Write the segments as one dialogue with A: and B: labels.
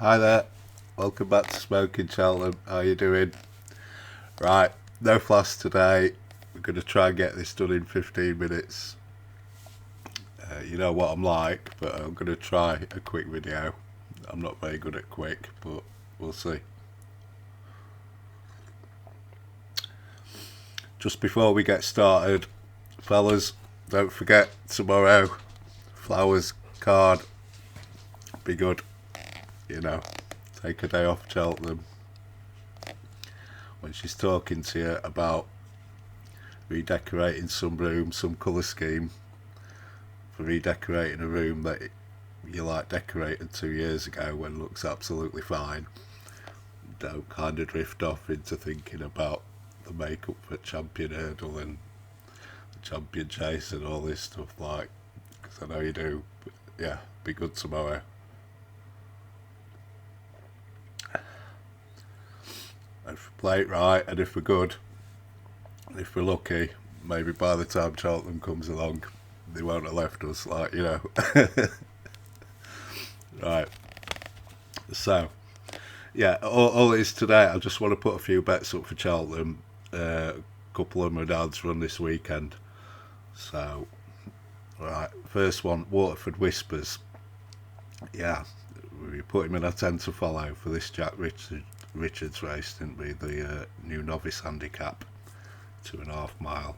A: Hi there, welcome back to Smoking Cheltenham. How you doing? Right, no flash today. We're going to try and get this done in 15 minutes. You know what I'm like, but I'm going to try a quick video. I'm not very good at quick, but we'll see. Just before we get started, fellas, don't forget tomorrow, Flowers card, be good, take a day off Cheltenham. When she's talking to you about redecorating some room, some colour scheme for redecorating a room that you decorated 2 years ago when it looks absolutely fine, don't kind of drift off into thinking about the makeup for champion hurdle and champion chase and all this stuff, because I know you do. But yeah, be good tomorrow. If we play it right and if we're good, if we're lucky, maybe by the time Cheltenham comes along, they won't have left us, Right. So, yeah, all it is today, I just want to put a few bets up for Cheltenham. A couple of my dad's run this weekend. So, right, first one, Waterford Whispers. Yeah, we put him in a 10 to follow for this Jack Richards race, didn't we? The new novice handicap, 2.5 mile.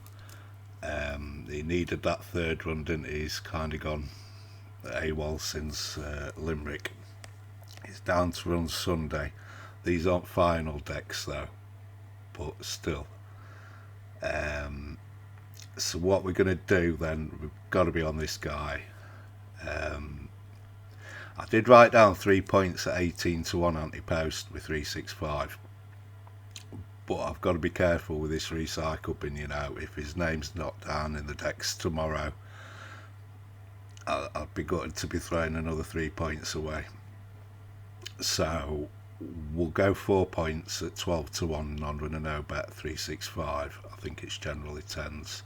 A: He needed that third run, didn't he? He's kind of gone AWOL since Limerick. He's down to run Sunday. These aren't final decks though, but still. So what we're going to do then, we've got to be on this guy. I did write down 3 points at 18 to 1 ante-post with 365. But I've got to be careful with this recycle bin, if his name's not down in the decks tomorrow, I'd be gutted to be throwing another 3 points away. So we'll go 4 points at 12 to 1 non-runner no bet 365. I think it's generally 10s.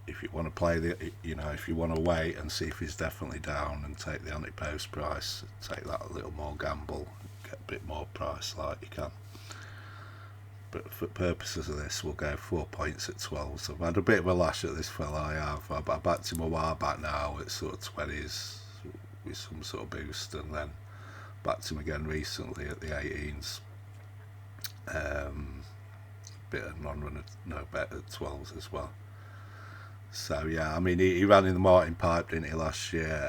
A: If you want to play if you want to wait and see if he's definitely down and take the ante-post price, take that a little more gamble, get a bit more price you can. But for purposes of this, we'll go 4 points at 12. So I've had a bit of a lash at this fella. I backed him a while back now at sort of 20s with some sort of boost, and then backed him again recently at the 18s. Bit of non-runner no bet at 12s as well. So yeah, I mean he ran in the Martin Pipe, didn't he, last year?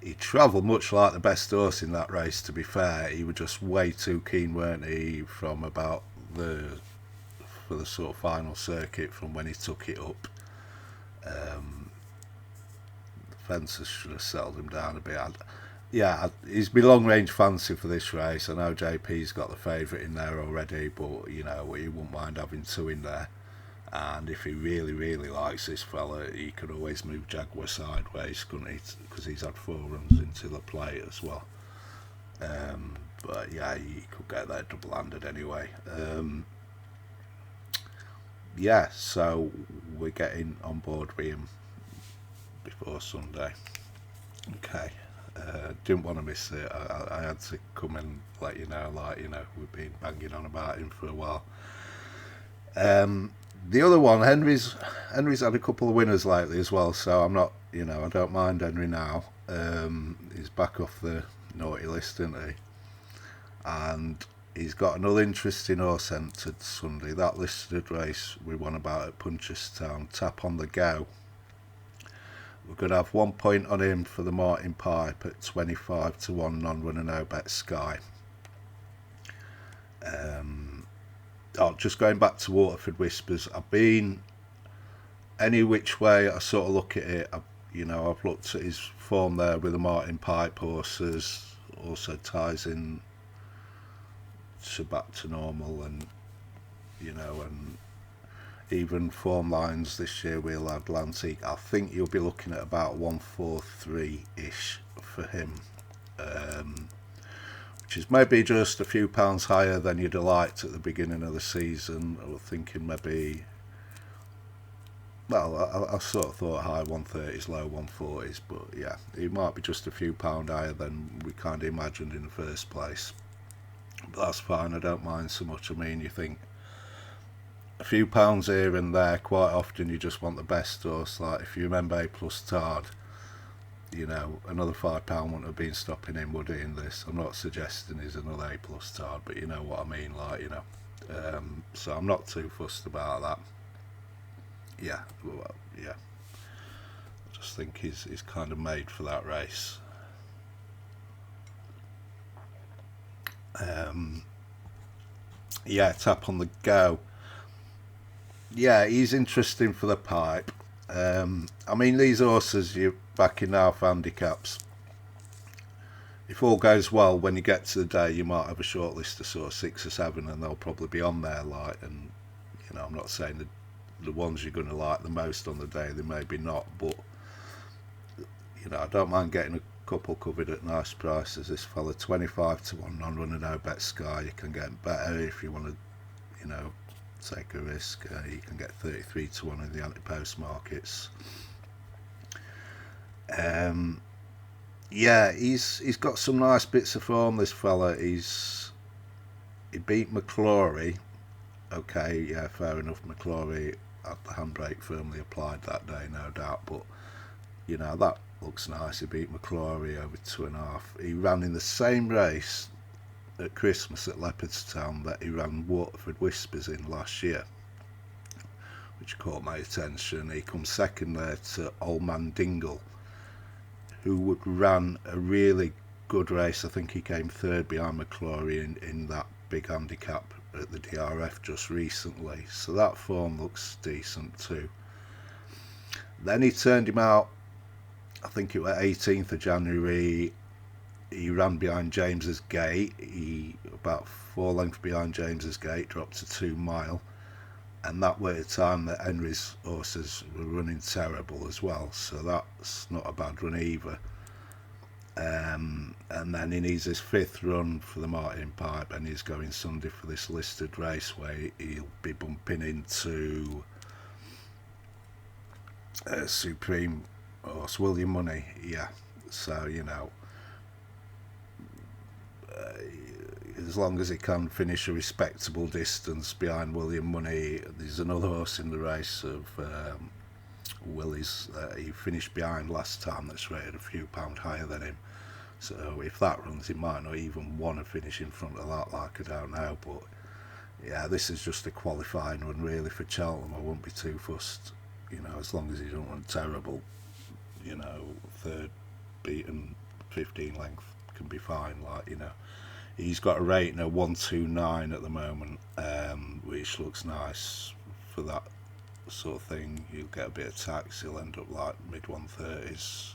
A: He travelled much like the best horse in that race, to be fair. He was just way too keen, weren't he, from about for the sort of final circuit from when he took it up. The fences should have settled him down a bit. He's my long range fancy for this race. I know JP's got the favourite in there already, but he wouldn't mind having 2 in there. And if he really, really likes this fella, he could always move Jaguar sideways, couldn't he? Because he's had 4 runs into the plate as well. But yeah, he could get there double-handed anyway. So we're getting on board with him before Sunday. Okay. Didn't want to miss it. I had to come and let you know, we've been banging on about him for a while. The other one, Henry's had a couple of winners lately as well, so I'm not, I don't mind Henry now. He's back off the naughty list, isn't he? And he's got another interesting horse entered Sunday. That listed race we won about at Punchestown, Tap on the Go. We're going to have 1 point on him for the Martin Pipe at 25 to 1 non-runner no bet Sky. Just going back to Waterford Whispers, I've been any which way I sort of look at it. I've looked at his form there with the Martin Pipe horses, also ties in to back to normal, and and even form lines this year with Atlantic. I think you'll be looking at about 143-ish for him. Which is maybe just a few pounds higher than you'd have liked at the beginning of the season. I was thinking maybe Well, I sort of thought high 130s, low 140s, but yeah, he might be just a few pound higher than we kind of imagined in the first place. But that's fine, I don't mind so much. I mean, you think a few pounds here and there, quite often you just want the best horse. Like if you remember A+ Tard, another £5 wouldn't have been stopping him, would it, in this? I'm not suggesting he's another A+ Tard, but you know what I mean, so I'm not too fussed about that. Yeah, well, yeah. I just think he's kind of made for that race. Yeah, Tap on the Go. Yeah, he's interesting for the pipe. I mean, these horses you're backing now for handicaps. If all goes well, when you get to the day, you might have a short list of sort of 6 or 7, and they'll probably be on there. And I'm not saying the ones you're going to like the most on the day, they maybe not, but I don't mind getting a couple covered at nice prices. This fella, 25 to 1 on running no bet Sky. You can get better if you want to, take a risk. You can get 33 to 1 in the ante-post markets. Yeah, he's got some nice bits of form, this fella. He beat McClory. Okay, yeah, fair enough. McClory had the handbrake firmly applied that day, no doubt, but that looks nice. He beat McClory over 2.5. He ran in the same race at Christmas at Leopardstown that he ran Waterford Whispers in last year, which caught my attention. He comes second there to Old Man Dingle, who ran a really good race. I think he came third behind McClory in that big handicap at the DRF just recently. So that form looks decent too. Then he turned him out, I think it was 18th of January. He ran behind James's Gate. He about 4 lengths behind James's Gate, dropped to 2 mile. And that was a time that Henry's horses were running terrible as well, so that's not a bad run either. And then he needs his 5th run for the Martin Pipe, and he's going Sunday for this listed race where he'll be bumping into Supreme horse William Money. Yeah, so as long as he can finish a respectable distance behind William Money. There's another horse in the race of Willie's that he finished behind last time that's rated a few pound higher than him. So if that runs, he might not even want to finish in front of that, like, I don't know. But yeah, this is just a qualifying run really for Cheltenham. I won't be too fussed, as long as he don't run terrible. 3rd beaten 15 length can be fine, He's got a rating of 129 at the moment, which looks nice for that sort of thing. You'll get a bit of tax, he'll end up like mid 130s.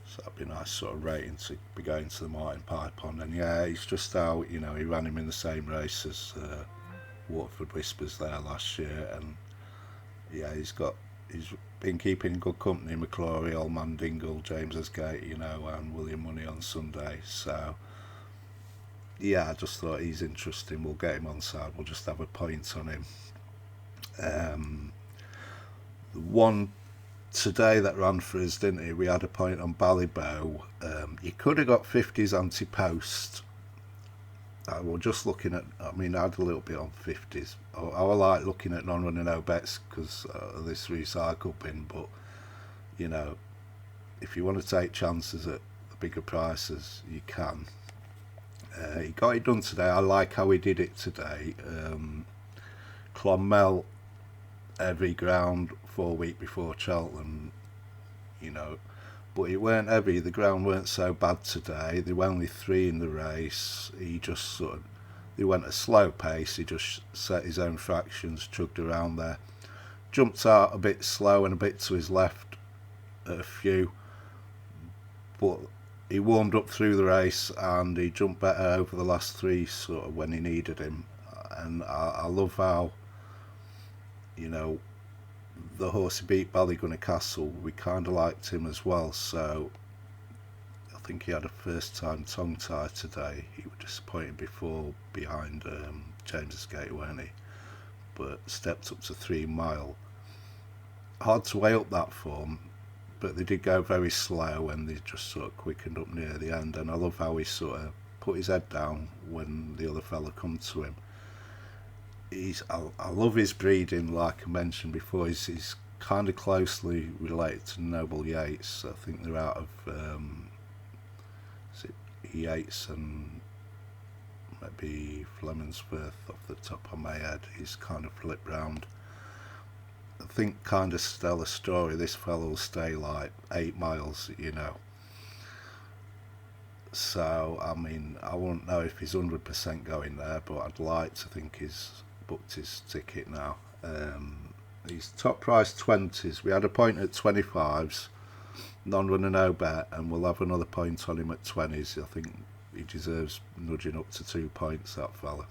A: So that'd be a nice sort of rating to be going to the Martin Pipe on. And yeah, he's just out, he ran him in the same race as Waterford Whispers there last year. And yeah, he's been keeping good company, McClory, Old Man Dingle, James's Gate, and William Money on Sunday. So yeah, I just thought he's interesting. We'll get him on side. We'll just have a point on him. The one today that ran for us, didn't he? We had a point on Ballybow. You could have got 50s ante-post. I was just looking at, I had a little bit on 50s. I like looking at non-running no bets because of this recycle bin, but if you want to take chances at the bigger prices, you can. He got it done today. I like how he did it today. Clonmel, heavy ground 4 weeks before Cheltenham, but it weren't heavy. The ground weren't so bad today. There were only 3 in the race. He just they went at a slow pace. He just set his own fractions, chugged around there, jumped out a bit slow and a bit to his left at a few, but he warmed up through the race and he jumped better over the last 3 sort of when he needed him. And I love how the horse he beat, Ballygunner Castle, we kind of liked him as well. So I think he had a first time tongue tie today. He was disappointed before behind James's Gate, weren't he? But stepped up to 3 mile. hard to weigh up that form, but they did go very slow and they just sort of quickened up near the end. And I love how he sort of put his head down when the other fella come to him. I love his breeding, like I mentioned before. He's kind of closely related to Noble Yates. I think they're out of is it Yates and maybe Flemingsworth off the top of my head. He's kind of flipped round. I think kind of stellar story. This fellow will stay like 8 miles, you know. So I mean, I won't know if he's 100% going there, but I'd like to think he's booked his ticket now. He's top price 20s. We had a point at 25s, non-runner no bet, and we'll have another point on him at 20s. I think he deserves nudging up to 2 points, that fella.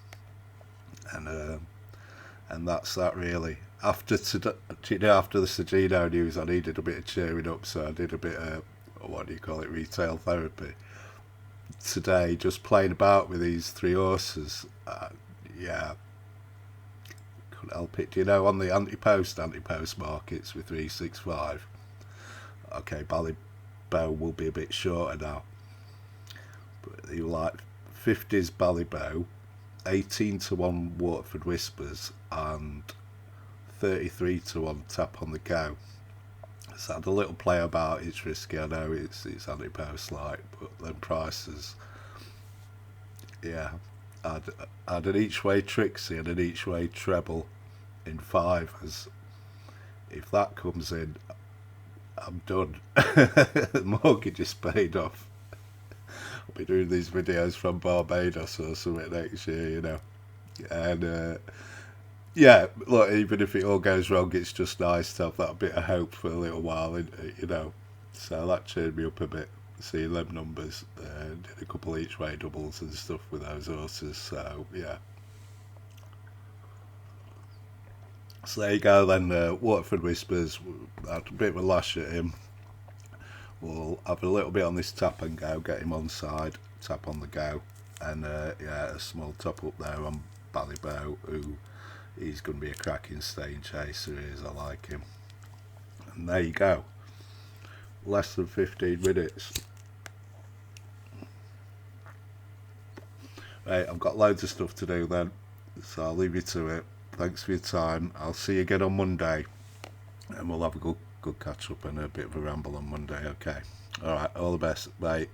A: And that's that really. After today, after the Sergino news, I needed a bit of cheering up, so I did a bit of what do you call it, retail therapy today, just playing about with these 3 horses. Yeah, couldn't help it. Do you know, on the ante-post markets with 365, okay, Ballybow will be a bit shorter now, but you like 50s Ballybow, 18 to 1 Waterford Whispers, and 33 to 1 Tap on the Go. So I had a little play about. It's risky, I know, it's ante-post like, but then prices, yeah. I had an each way Trixie and an each way treble in 5s. If that comes in, I'm done. The mortgage is paid off. I'll be doing these videos from Barbados or something next year, you know. And yeah, look, even if it all goes wrong, it's just nice to have that bit of hope for a little while, you know. So that cheered me up a bit, seeing them numbers. Did a couple each way doubles and stuff with those horses, so yeah. So there you go then, Waterford Whispers. I had a bit of a lash at him. We'll have a little bit on this Tap and Go, get him on side, Tap on the Go. And yeah, a small top up there on Ballybow, who he's going to be a cracking staying chaser, he is, I like him. And there you go. Less than 15 minutes. Right, I've got loads of stuff to do then, so I'll leave you to it. Thanks for your time. I'll see you again on Monday, and we'll have a good catch up and a bit of a ramble on Monday, okay? Alright, all the best. Bye.